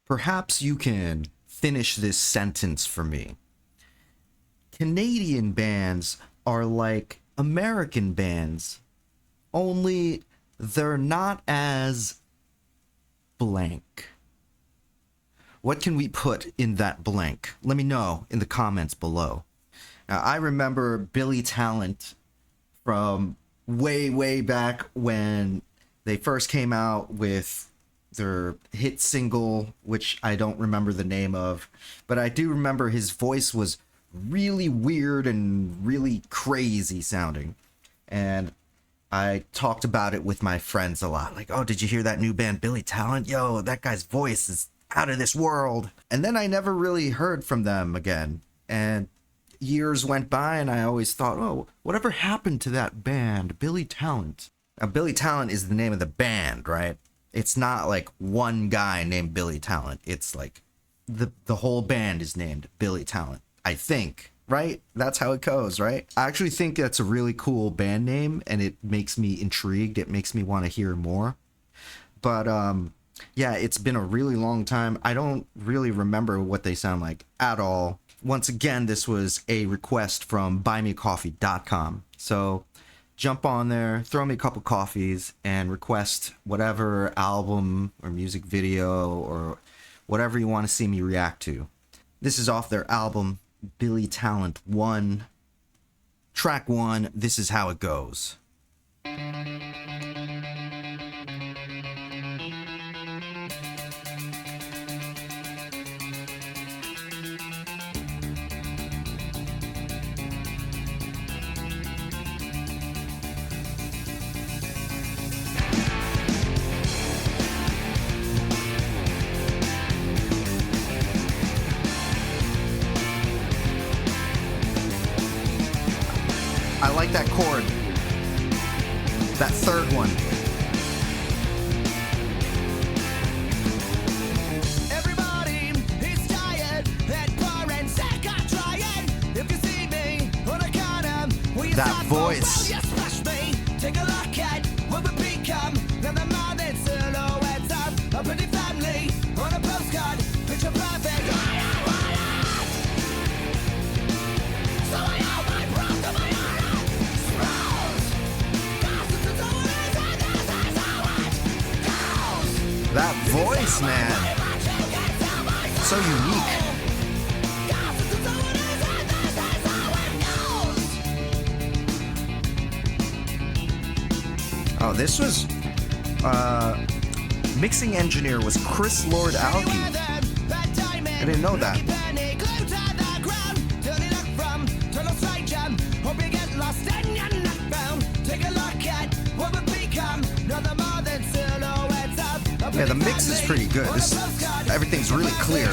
Perhaps you can finish this sentence for me. Canadian bands are like American bands, only they're not as blank. What can we put in that blank? Let me know in the comments below. Now, I remember Billy Talent from way back when they first came out with their hit single, which I don't remember the name of, but I do remember his voice was really weird and really crazy sounding. And I talked about it with my friends a lot. Like, oh, did you hear that new band, Billy Talent? Yo, that guy's voice is out of this world. And then I never really heard from them again. And years went by and I always thought, oh, whatever happened to that band, Billy Talent? Now, Billy Talent is the name of the band, right? It's not like one guy named Billy Talent. It's like the whole band is named Billy Talent, I think, right? That's how it goes, right? I actually think that's a really cool band name and it makes me intrigued. It makes me want to hear more. But yeah, it's been a really long time. I don't really remember what they sound like at all. Once again, this was a request from buymeacoffee.com. So jump on there, throw me a couple coffees, and request whatever album or music video or whatever you want to see me react to. This is off their album, Billy Talent 1. Track 1, This Is How It Goes. I like that chord. That third one. Everybody is tired and poor and sick of trying. If you see me on a corner, will you That stop voice. for, will you smash me? Take a look at what we become. Then the man that silhouettes of a pretty family on a postcard. Picture perfect. So I have my breath to my heart. That voice, man. So unique. Oh, this was mixing engineer was Chris Lord Alge. I didn't know that. Yeah, the mix is pretty good. Everything's really clear.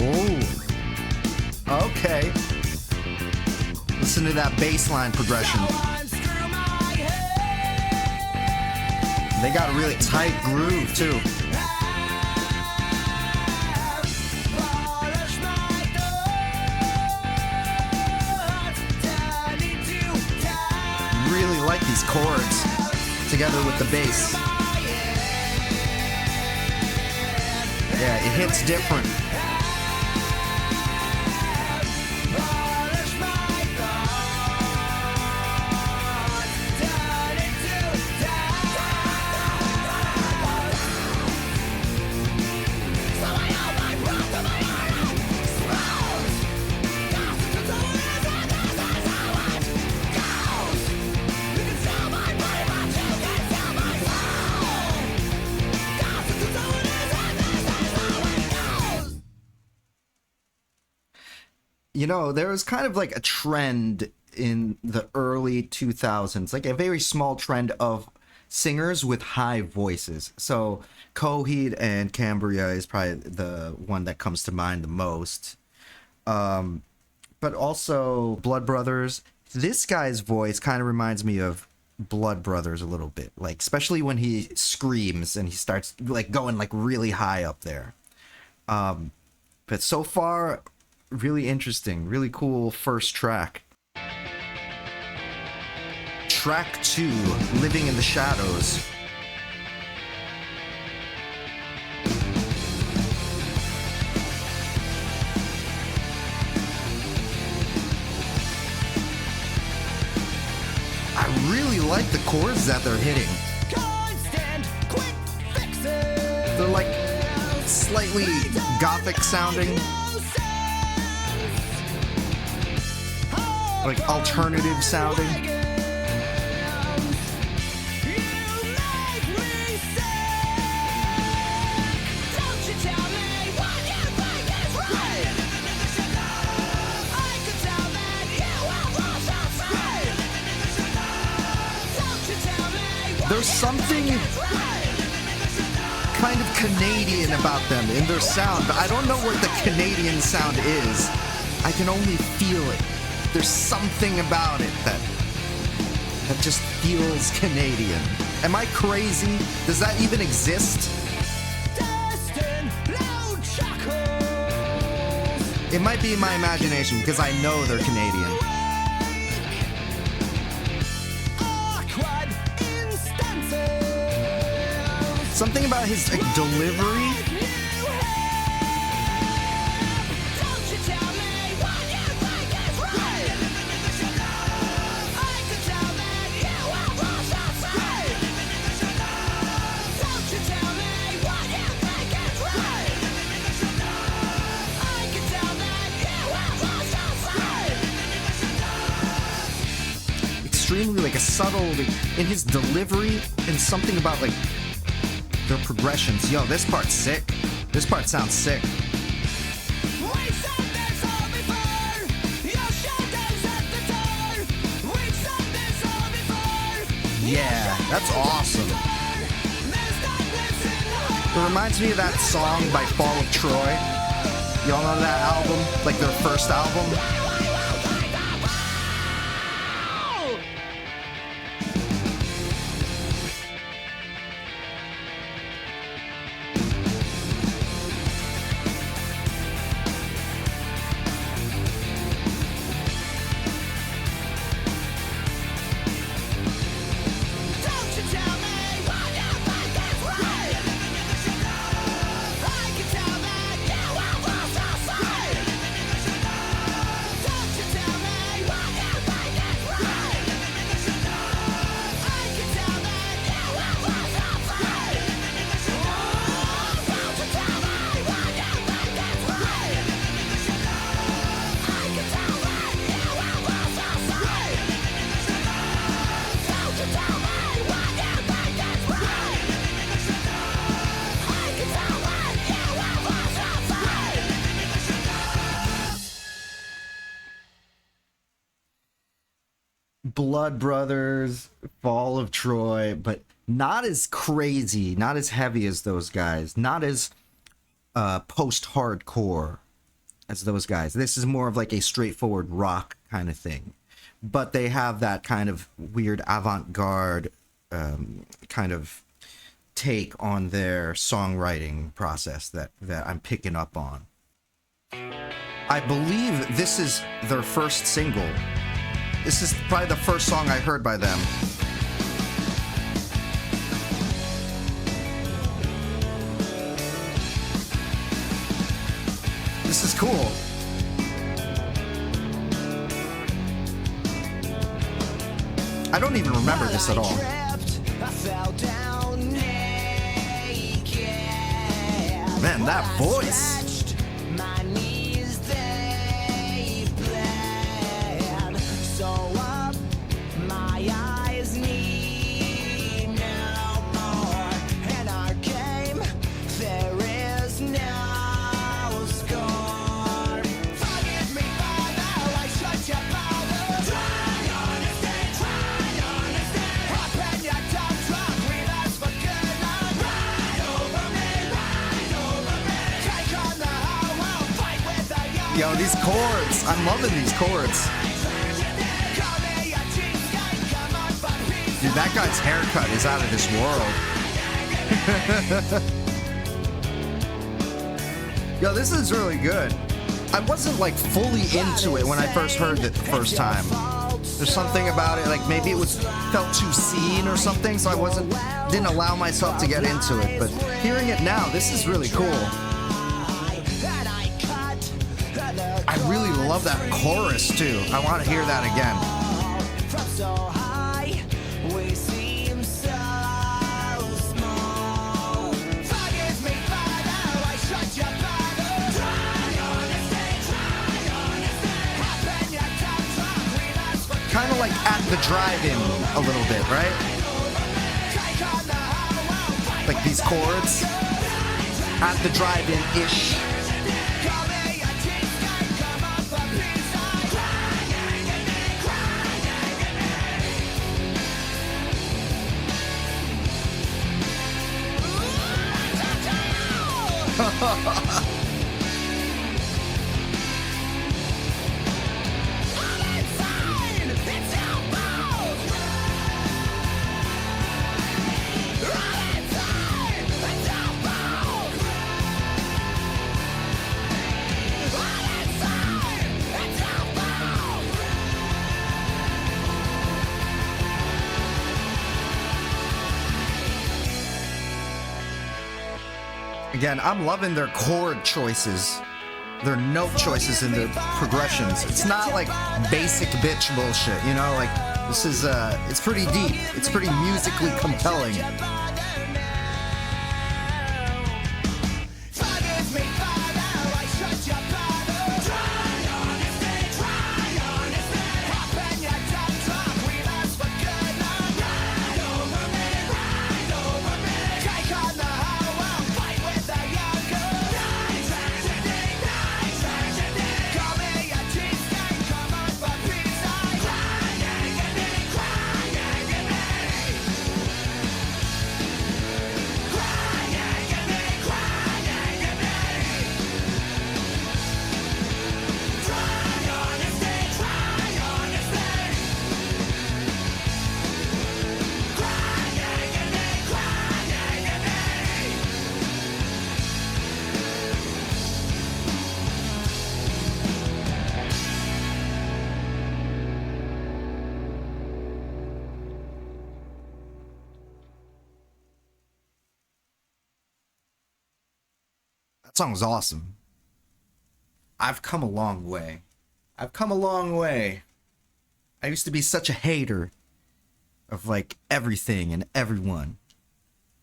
Oh, okay. Listen to that bass line progression. They got a really tight groove, too. Really like these chords together with the bass. Yeah, it hits different. You know, there was kind of like a trend in the early 2000s, like a very small trend of singers with high voices. So Coheed and Cambria is probably the one that comes to mind the most. But also Blood Brothers. This guy's voice kind of reminds me of Blood Brothers a little bit, like especially when he screams and he starts like going like really high up there. But so far, really interesting, really cool first track. Track 2, Living in the Shadows. I really like the chords that they're hitting. They're like slightly gothic sounding, like alternative sounding. There's something kind of Canadian about them in their sound, but I don't know what the Canadian sound is. I can only feel it. There's something about it that just feels Canadian. Am I crazy? Does that even exist? It might be in my imagination because I know they're Canadian. Something about his like, delivery. Extremely like a subtle in his delivery and something about like their progressions. Yo, this part's sick. This part sounds sick. Yeah, that's awesome. It reminds me of that song by Fall of Troy. Y'all know that album? Like their first album? Blood Brothers, Fall of Troy, but not as crazy, not as heavy as those guys, not as post-hardcore as those guys. This is more of like a straightforward rock kind of thing, but they have that kind of weird avant-garde kind of take on their songwriting process that I'm picking up on. I believe this is their first single. This is probably the first song I heard by them. This is cool. I don't even remember this at all. Man, that voice. Yo, these chords. I'm loving these chords. Dude, that guy's haircut is out of this world. Yo, this is really good. I wasn't like fully into it when I first heard it the first time. There's something about it, like maybe it was felt too seen or something, so I didn't allow myself to get into it. But hearing it now, this is really cool. I really love that chorus too. I want to hear that again. Kind of like at the drive-in a little bit, right? Like these chords. At the drive-in-ish. Again, I'm loving their chord choices, their note choices and their progressions. It's not like basic bitch bullshit, you know? Like, this is, it's pretty deep. It's pretty musically compelling. That song was awesome. I've come a long way. I've come a long way. I used to be such a hater of like everything and everyone.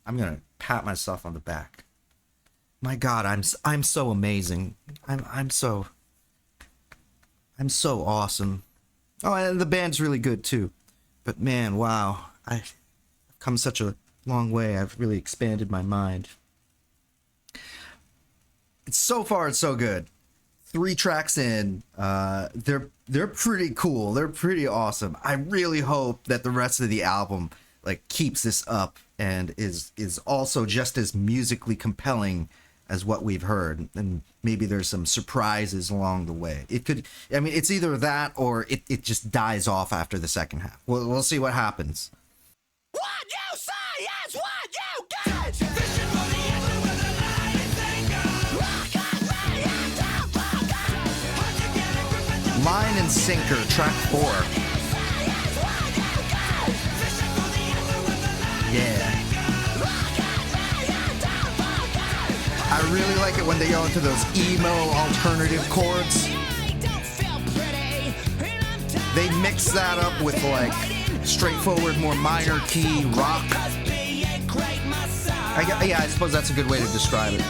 I'm gonna pat myself on the back. My God, I'm so amazing. I'm so awesome. Oh, and the band's really good too. But man, wow, I've come such a long way. I've really expanded my mind. So far, it's so good. 3 tracks in, they're pretty cool. They're pretty awesome. I really hope that the rest of the album like keeps this up and is also just as musically compelling as what we've heard. And maybe there's some surprises along the way. It could, I mean, it's either that or it just dies off after the second half. We'll see what happens. What you say is what you get. Fishing for the answer with a lying finger. Rock on me and don't forget. Line and Sinker, track 4. Yeah. I really like it when they go into those emo alternative chords. They mix that up with like straightforward, more minor key rock. I suppose that's a good way to describe it.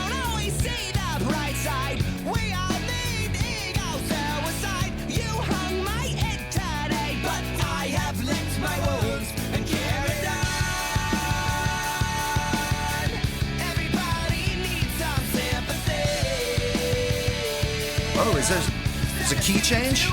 Oh, is a key change?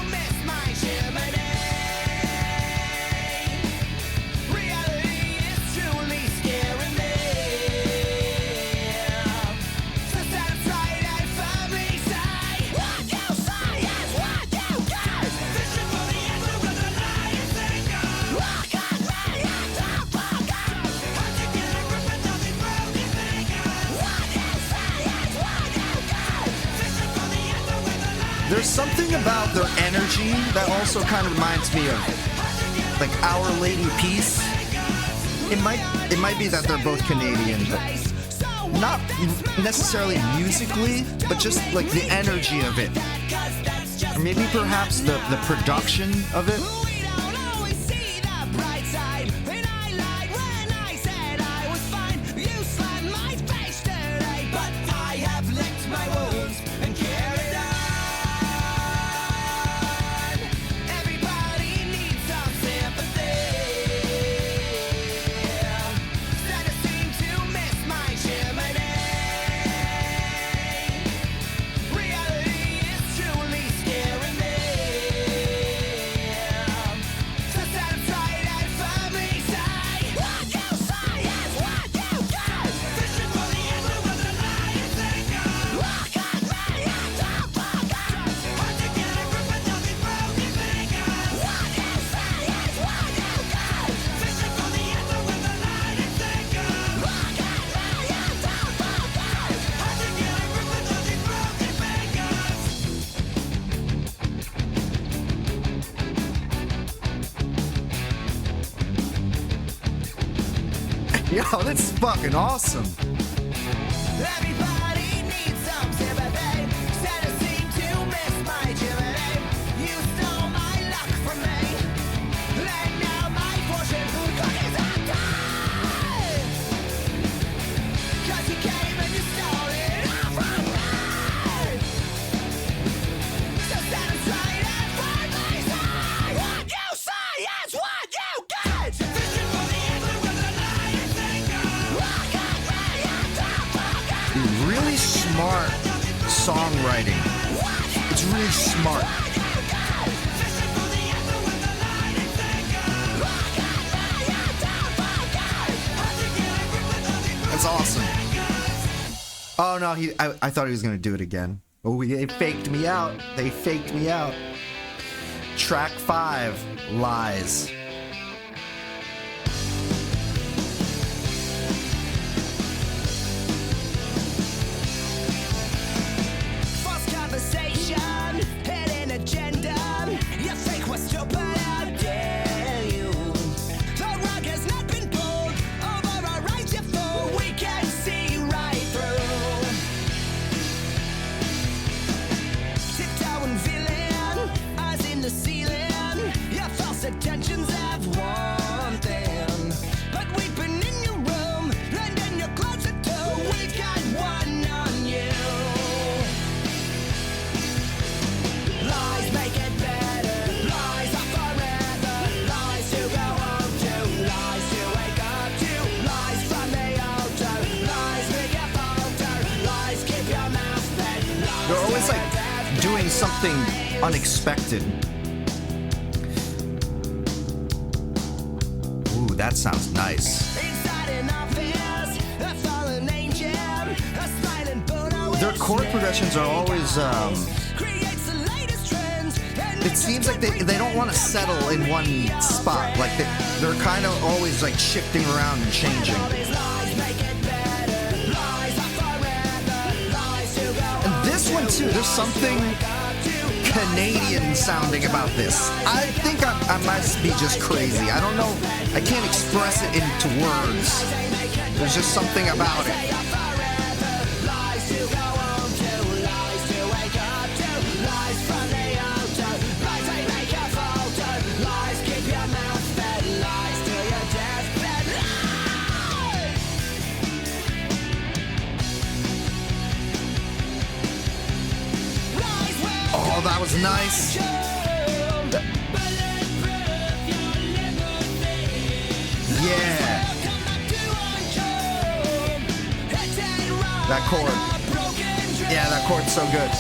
There's something about their energy that also kind of reminds me of like Our Lady Peace. It might be that they're both Canadian, but not necessarily musically, but just like the energy of it. Or maybe perhaps the production of it. Yo, that's fucking awesome. Everybody needs some sympathy. Santa seemed to miss my Jiminy. You stole my luck from me. And now my fortune cookies are done. 'Cause you came and you stole it all from me. So satisfied and finally say what you say is what you get. Fishing for the answer with the lie you think of. Really smart songwriting. It's really smart. That's awesome. Oh no, I thought he was gonna do it again. Oh, they faked me out. They faked me out. Track 5, Lies. False conversation, hidden agenda. You think we're stupid, how dare you? The rug has not been pulled over our eyes, you fool. We can see right through. Tiptoeing villain, eyes in the ceiling. Your false attentions have one thing. But we've been in your room and in your closet too. We've got one on you. Lies make it better. Lies are forever. Lies to go home to. Lies to wake up to. Lies from the altar. Lies make you falter. Lies keep your mouth fed. Lies They're always like doing something unexpected. Ooh, that sounds nice. inside an office. A fallen angel. A smiling Buddha. Their chord progressions are always Creates the latest trends. And it seems like they don't want to settle in one spot. Like they're kind of always like shifting around and changing. these lies make it better. Lies are forever. Lies to go And this one too, there's something Canadian sounding about this. I think I must be just crazy. I don't know. I can't express it into words. There's just something about it. lies to go home to. Lies to wake up to. Lies from the altar. Lies they make you falter. Lies keep your mouth fed. Lies to your deathbed. Lies! Lies will Oh, that was nice. Yeah, that chord. Yeah, that chord's so good.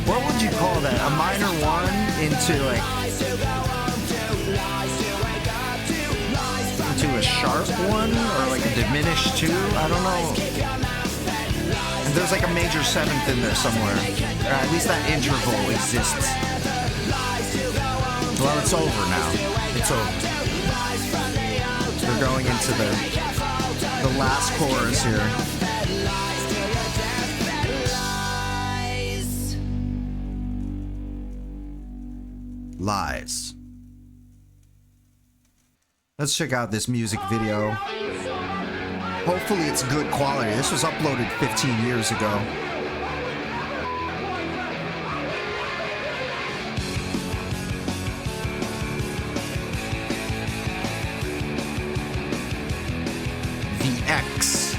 What would you call that? A minor one into like into a sharp one or like a diminished 2? I don't know. And there's like a major 7th in there somewhere. Or at least that interval exists. Well, it's over now. It's over. They're going into the last chorus here. Lies. Let's check out this music video. Hopefully it's good quality. This was uploaded 15 years ago. The X.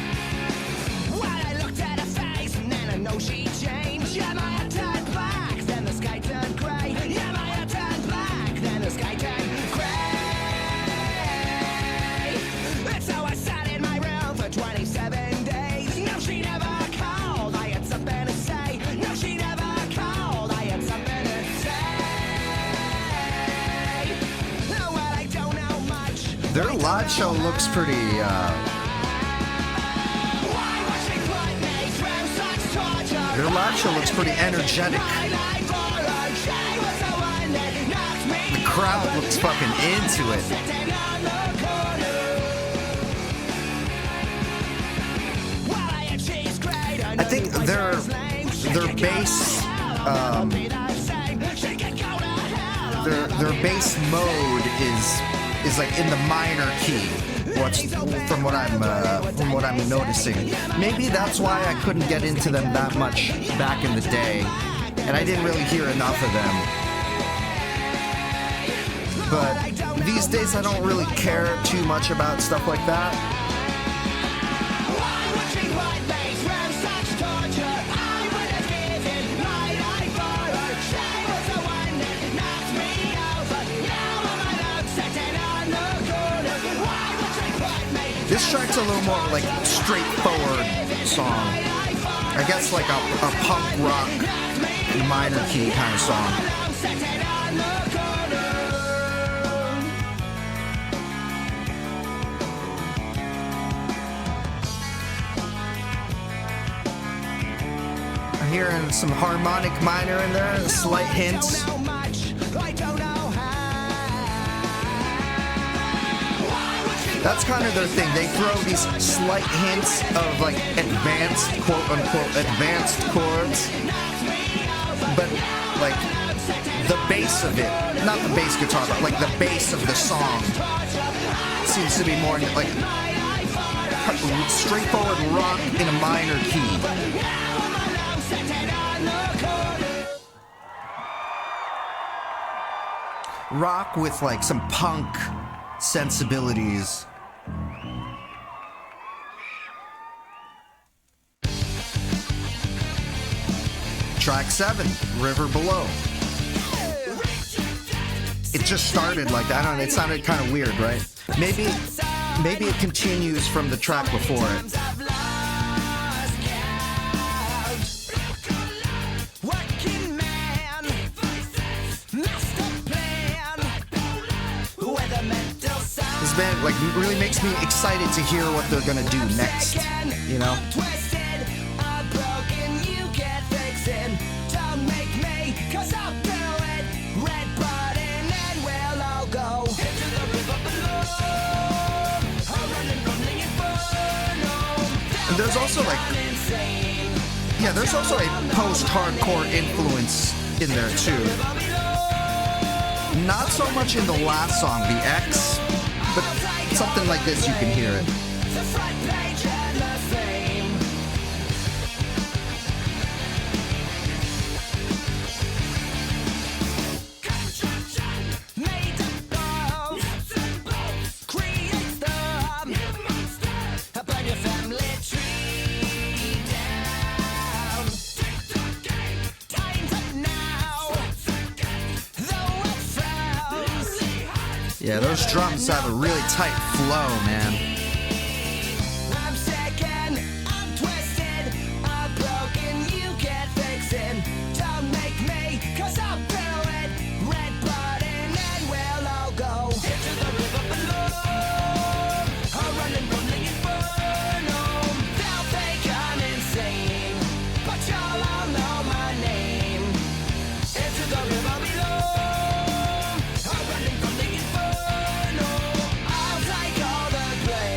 Well, I looked at her face and then I know she changed. Yeah, my head turned black, then the sky turned grey. Yeah, my head turned black, then the sky turned grey. And so I sat in my room for 27 days. No, she never called, I had something to say. No, she never called, I had something to say. Oh, well, I don't know much. Their live show looks pretty, their live show looks pretty energetic. The crowd looks fucking into it. I think their bass, their bass mode is like in the minor key. From what I'm noticing. Maybe that's why I couldn't get into them that much back in the day, and I didn't really hear enough of them. But these days I don't really care too much about stuff like that. This track's a little more like straightforward song. I guess like a punk rock minor key kind of song. I'm hearing some harmonic minor in there, slight hints. That's kind of their thing. They throw these slight hints of like advanced, quote unquote, advanced chords. But like the bass of it, not the bass guitar, but like the bass of the song seems to be more like straightforward rock in a minor key. Rock with like some punk sensibilities. Track 7, River Below. It just started like that. I don't know, it sounded kind of weird, right? Maybe it continues from the track before it. This band like really makes me excited to hear what they're gonna do next, you know? And there's also like, yeah, there's also a post-hardcore influence in there too. Not so much in the last song, The X, but something like this, you can hear it. Yeah, those drums have a really tight flow, man. I'm second, I'm twisted, I'm broken, you can't fix it. Don't make me, cause I'll do it. Red button and we'll all go into the river below. I'll run and run the inferno. They'll think I'm insane, but y'all all know my name. Into the river below. I'll run and run the inferno. I'll take all the blame.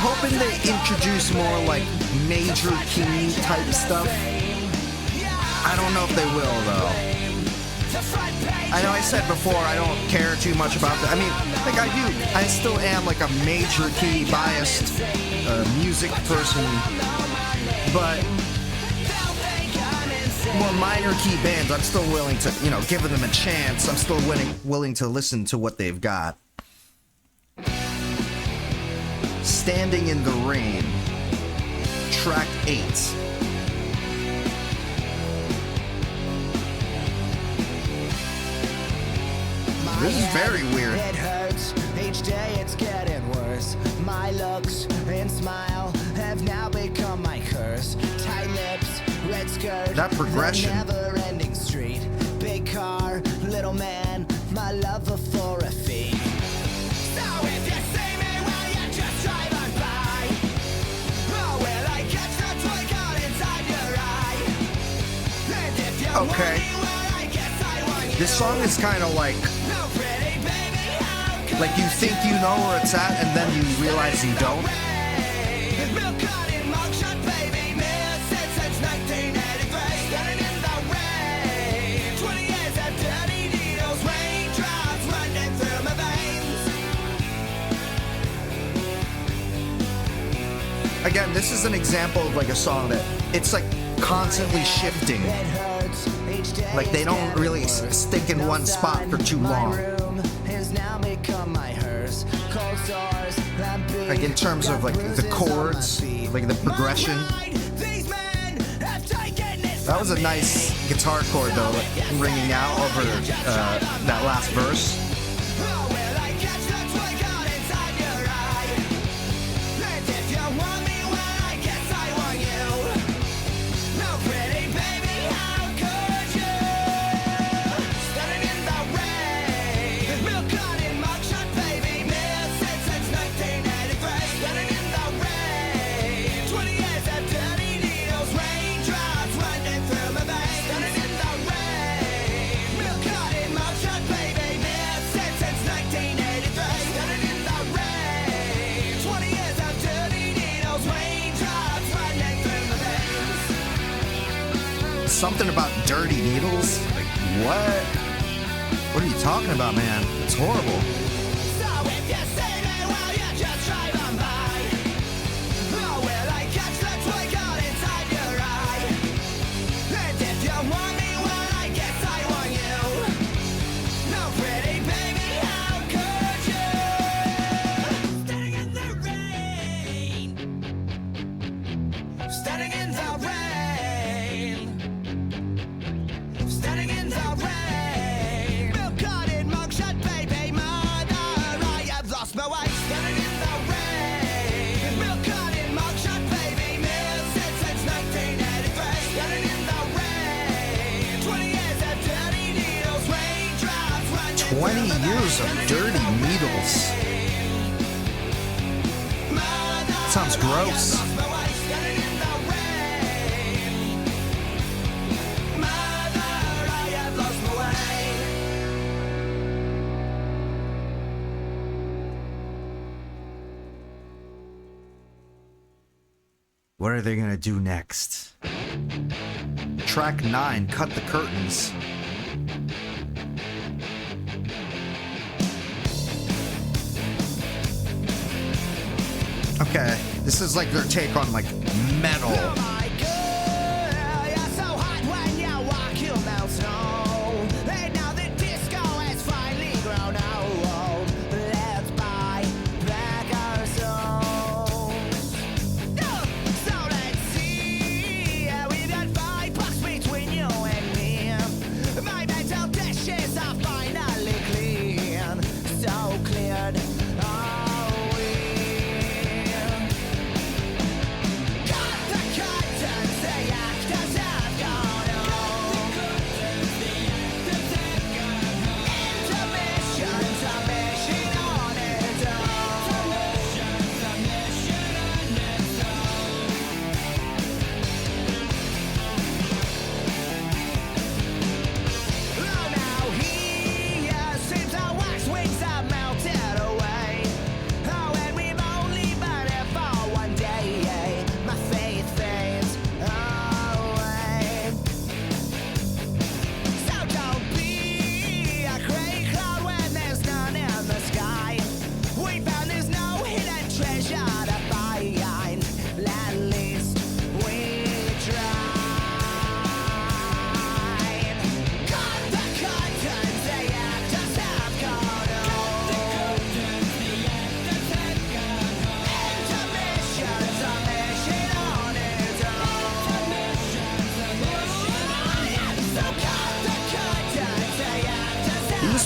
hoping they introduce more like major key type stuff. I don't know if they will though. I know I said before I don't care too much about that. I mean, like I still am like a major key biased music person, but more minor key bands, I'm still willing to, giving them a chance. I'm still willing to listen to what they've got. Standing in the Rain, track 8. This is very weird. It hurts. Each day it's getting worse. My looks and smile have now become my curse. Tight lips, red skirt. That progression. Never-ending street. Big car, little man. My lover for a fee. So if you see me, will you just drive on by? Or will I catch the twinkle inside your eye? And if you want Okay. me, well, I guess I want you. This song is kind of like you think you know where it's at, and then you realize you don't. Again, this is an example of like a song that it's like constantly shifting. Like they don't really stick in one spot for too long. Like in terms of like the chords, like the progression. That was a nice guitar chord though, like, ringing out over that last verse. Something about dirty needles? Like, what? What are you talking about, man? It's horrible. Years of dirty needles. Sounds gross. What are they gonna do next? Track 9, Cut the Curtains. Okay, this is like their take on like metal. Cut the cut!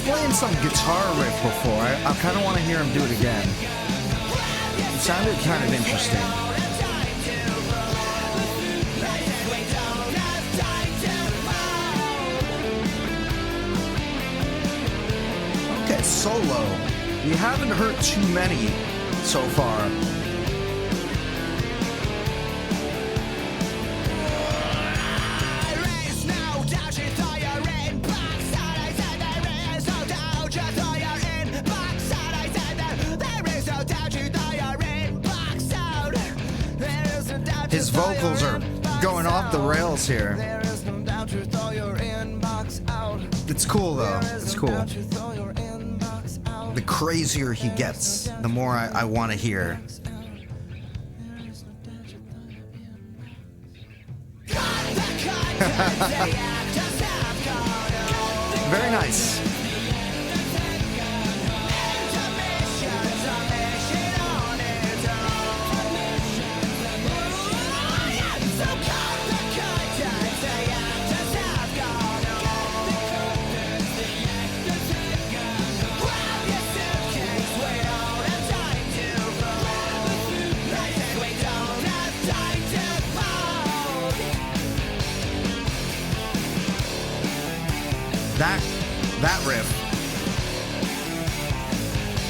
playing some guitar riff before. I kind of want to hear him do it again. It sounded kind of interesting. Okay, solo. We haven't heard too many so far. His vocals are going off the rails here. It's cool though. It's cool. The crazier he gets, the more I want to hear. Very nice.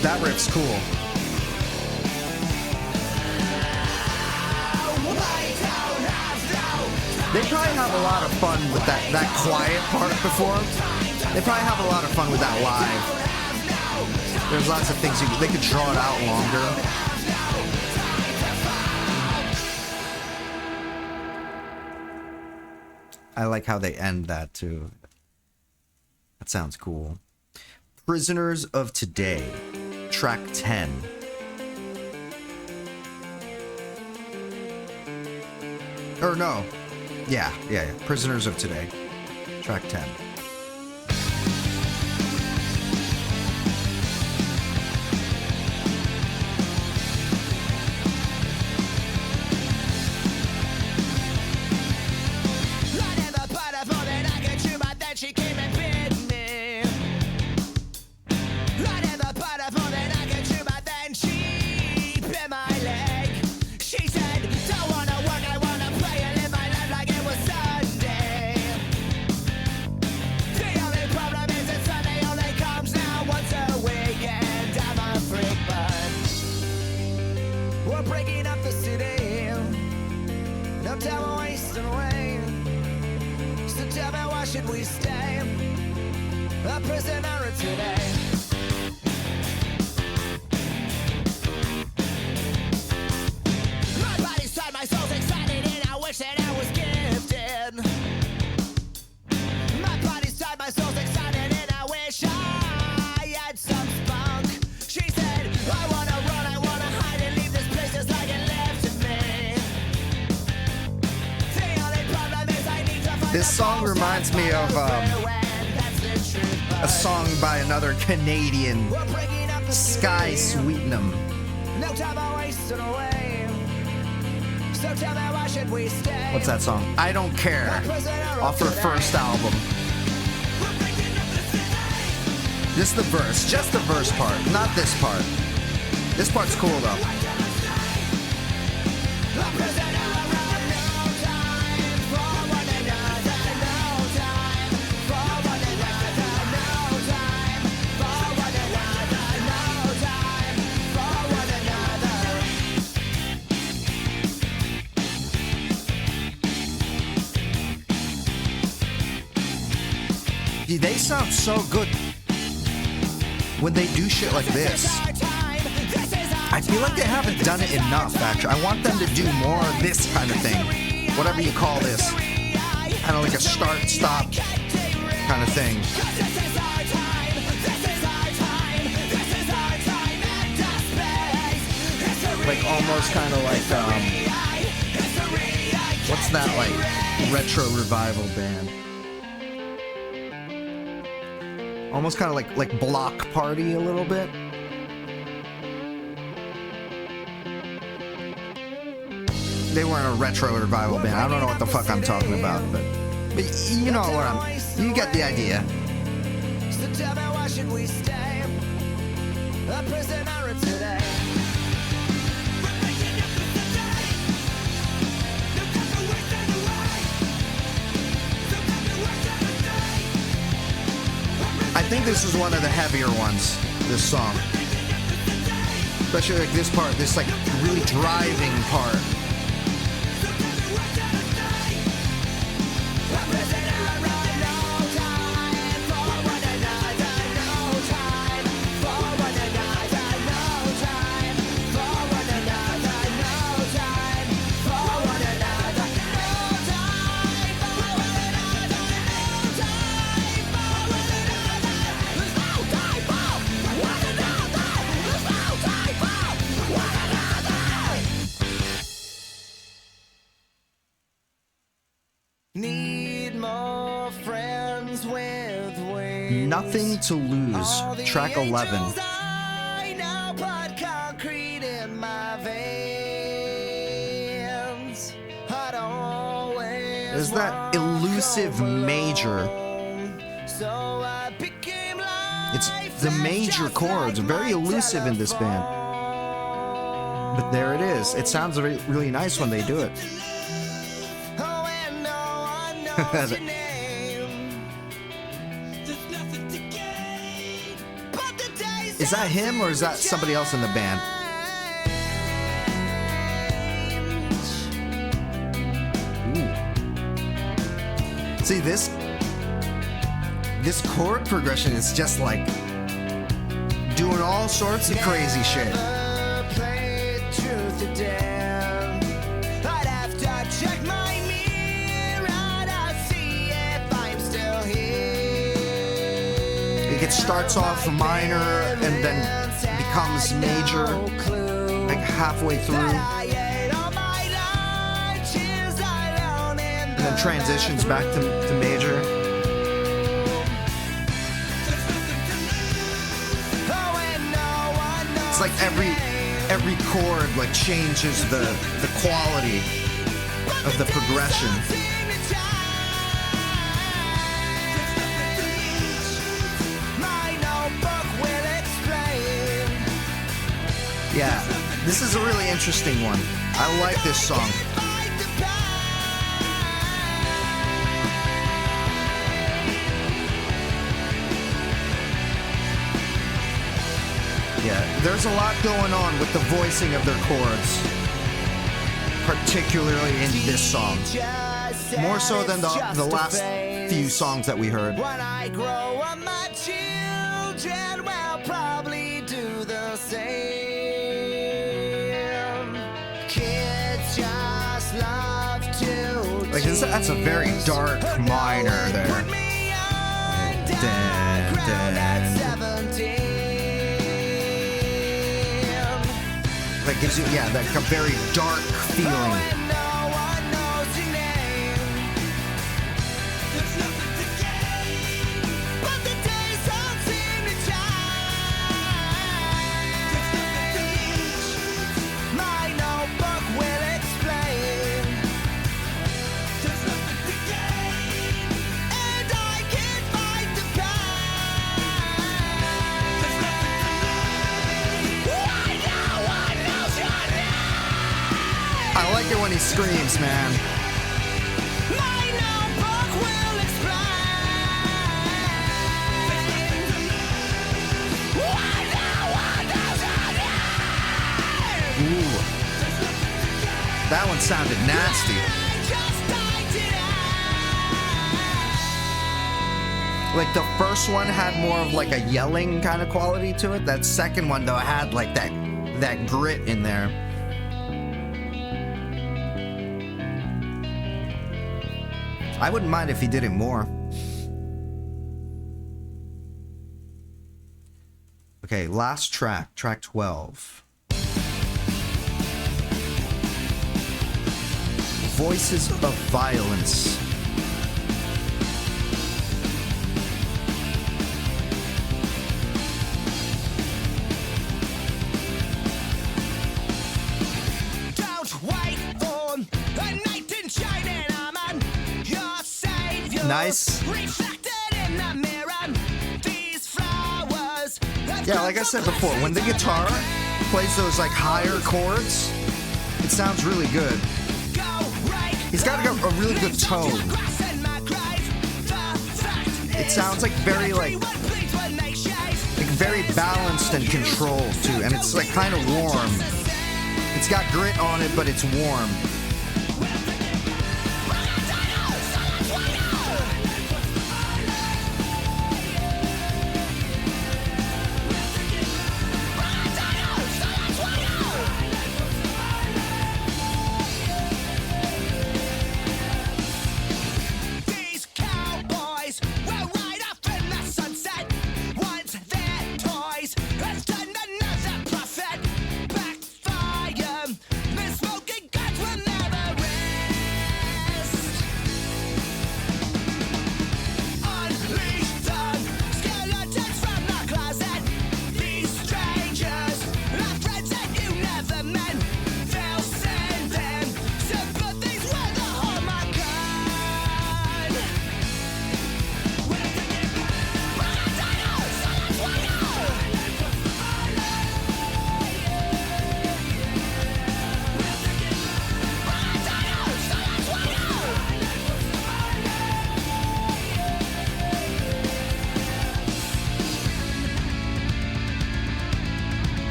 That riff's cool. They probably have a lot of fun with that quiet part before. They probably have a lot of fun with that live. There's lots of things they could draw it out longer. I like how they end that too. That sounds cool. Prisoners of Today, track 10. Or no. Yeah. Prisoners of Today, track 10. This song reminds me of a song by another Canadian, Sky Sweetnam. What's that song? I Don't Care, off her first album. Just the verse, part, not this part. This part's cool though. They sound so good when they do shit like this. I feel like they haven't done it enough, actually. I want them to do more of this kind of thing. Whatever you call this. Kind of like a start-stop kind of thing. Like almost kind of like, what's that like retro revival band? Almost kind of like Block Party a little bit. They weren't a retro revival band. I don't know what the fuck I'm talking about, but you know what you get the idea. Tell me, why should we stay a prisoner of today? I think this is one of the heavier ones, this song. Especially like this part, this like really driving part. Need more friends with wings. Nothing to Lose, All the track 11. angels I know put concrete in my veins. I'd always Is that walk elusive home major? alone. So I became It's life the that's major just chords, like very my elusive in this band. telephone. But there it is. It sounds really nice when they do it. Oh, and no one knows your name. There's nothing to gain. But the days Is that him or is that somebody else in the band? Ooh. See this chord progression is just like doing all sorts of crazy shit. Never played truth or dare. I'd have to check my mirror to see if I'm still here. It starts off minor and then becomes major like halfway through and then transitions back to major. It's like every chord like changes the quality of the progression. Yeah, this is a really interesting one. I like this song. Yeah, there's a lot going on with the voicing of their chords, particularly in this song. More so than the last few songs that we heard. When I grow up, my children will probably do the same. Kids just love to Like that's a very dark minor there. Dan, dan. That gives you, yeah, that a very dark feeling. I like it when he screams, man. Ooh. That one sounded nasty. Like the first one had more of like a yelling kind of quality to it. That second one though had like that grit in there. I wouldn't mind if he did it more. Okay, last track, track 12. Voices of Violence. Don't wait for a knight in shining armor. Your savior Nice. reflected in the mirror. These Yeah, like I said before, when the guitar plays those like higher chords, it sounds really good. He's got a really good tone. It sounds like very very balanced and controlled too, and it's like kind of warm. It's got grit on it, but it's warm.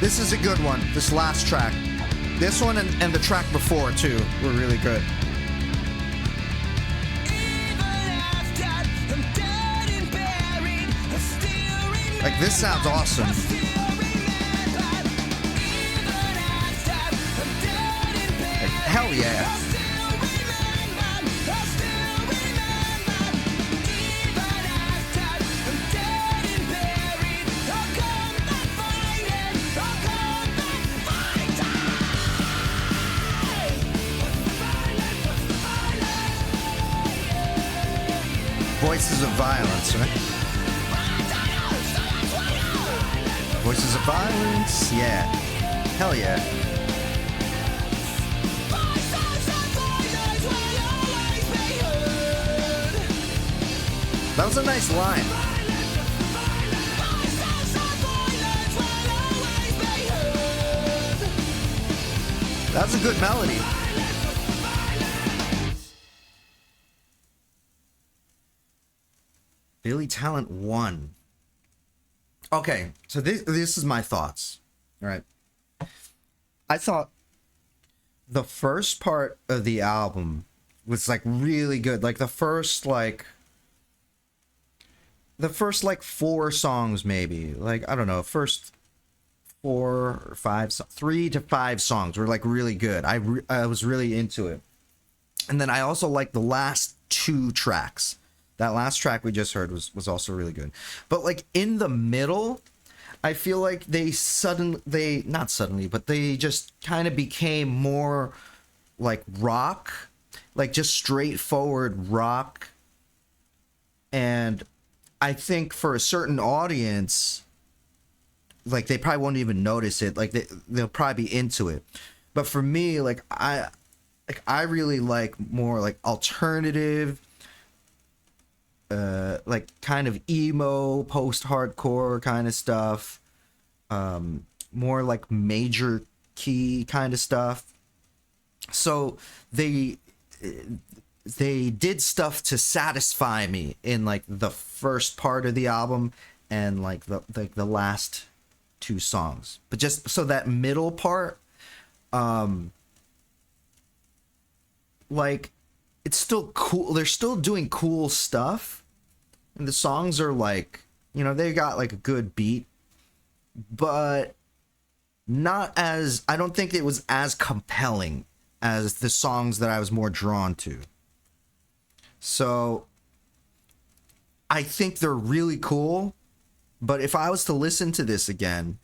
This is a good one, this last track. This one and the track before, too, were really good. Like, this sounds awesome. Like, hell yeah. Voices of Violence, right? Voices of Violence, yeah. Hell yeah. That was a nice line. That was a good melody. Billy Talent 1. Okay, so this is my thoughts. All right. I thought the first part of the album was like really good. Like the first 4 songs maybe. Like I don't know, first 4 or 5, 3 to 5 songs were like really good. I was really into it. And then I also liked the last 2 tracks. That last track we just heard was also really good. But like in the middle, I feel like they just kind of became more like rock, like just straightforward rock. And I think for a certain audience, like they probably won't even notice it. Like they'll probably be into it. But for me, like I really like more like alternative, like kind of emo, post-hardcore kind of stuff, more like major key kind of stuff. So they did stuff to satisfy me in like the first part of the album and like the last 2 songs. But just so that middle part, like it's still cool. They're still doing cool stuff. And the songs are like, you know, they got like a good beat, but I don't think it was as compelling as the songs that I was more drawn to. So I think they're really cool, but if I was to listen to this again,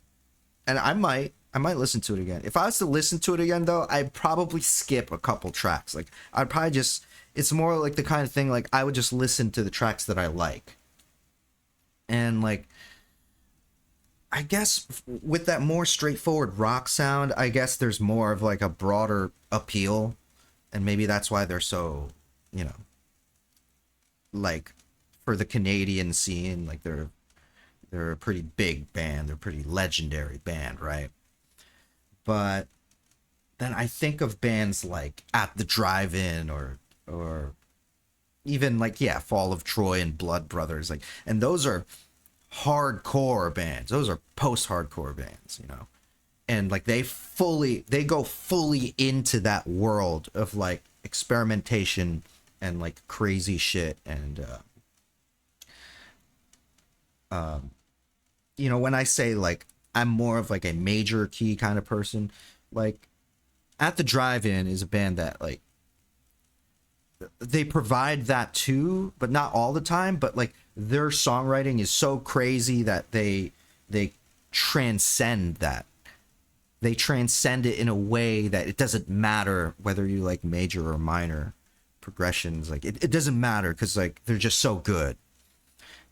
and I might listen to it again. If I was to listen to it again though, I'd probably skip a couple tracks. Like I'd probably just, it's more like the kind of thing like I would just listen to the tracks that I like. And like I guess with that more straightforward rock sound, I guess there's more of like a broader appeal, and maybe that's why they're so, you know, like for the Canadian scene, like they're They're a pretty big band. They're a pretty legendary band, right? But then I think of bands like At the Drive-In or even like, yeah, Fall of Troy and Blood Brothers, like, and those are hardcore bands. Those are post-hardcore bands, you know. And like they go fully into that world of like experimentation and like crazy shit. And you know, when I say like I'm more of like a major key kind of person, like At the Drive-In is a band that like they provide that too, but not all the time. But like their songwriting is so crazy that they transcend that. They transcend it in a way that it doesn't matter whether you like major or minor progressions. Like it doesn't matter because like they're just so good,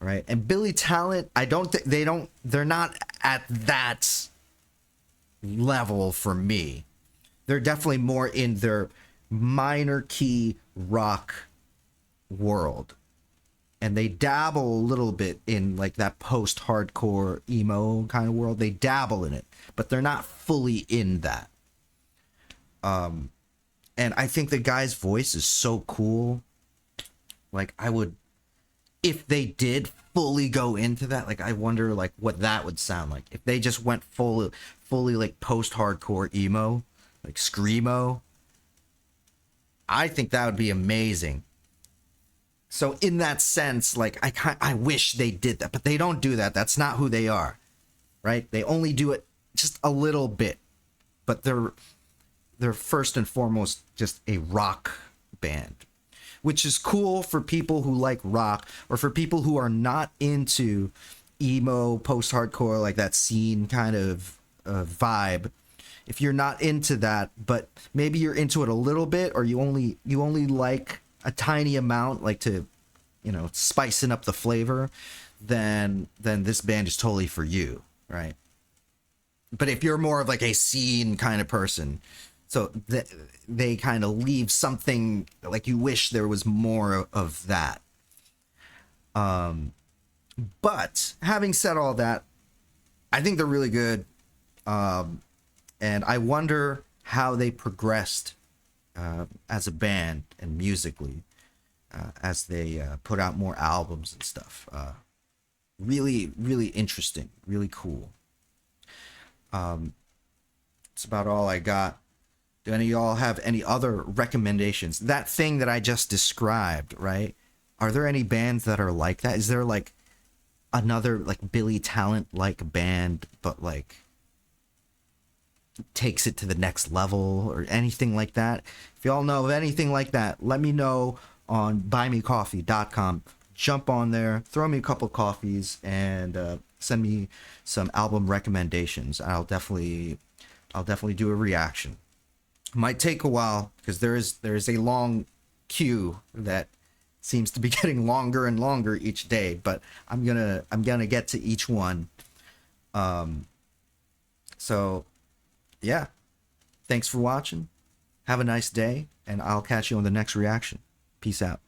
right? And Billy Talent, I don't think they're not at that level for me. They're definitely more in their minor key rock world, and they dabble a little bit in like that post-hardcore emo kind of world. They dabble in it, but they're not fully in that. And I think the guy's voice is so cool. Like I would, if they did fully go into that, like I wonder like what that would sound like if they just went fully like post-hardcore emo, like screamo. I think that would be amazing. So in that sense, like I wish they did that, but they don't do that. That's not who they are, right? They only do it just a little bit, but they're first and foremost just a rock band, which is cool for people who like rock or for people who are not into emo, post-hardcore, like that scene kind of vibe. If you're not into that, but maybe you're into it a little bit, or you only like a tiny amount, like to, you know, spicing up the flavor, then this band is totally for you, right? But if you're more of like a scene kind of person, so they kind of leave something like you wish there was more of that. But having said all that, I think they're really good. And I wonder how they progressed as a band and musically as they put out more albums and stuff. Really, really interesting, really cool. It's about all I got. Do any of y'all have any other recommendations? That thing that I just described, right? Are there any bands that are like that? Is there like another like Billy Talent like band, but like takes it to the next level or anything like that? If y'all know of anything like that, let me know on buymecoffee.com. Jump on there, throw me a couple coffees, and send me some album recommendations. I'll definitely do a reaction. Might take a while because there is a long queue that seems to be getting longer and longer each day, but I'm gonna get to each one. So yeah, thanks for watching. Have a nice day, and I'll catch you on the next reaction. Peace out.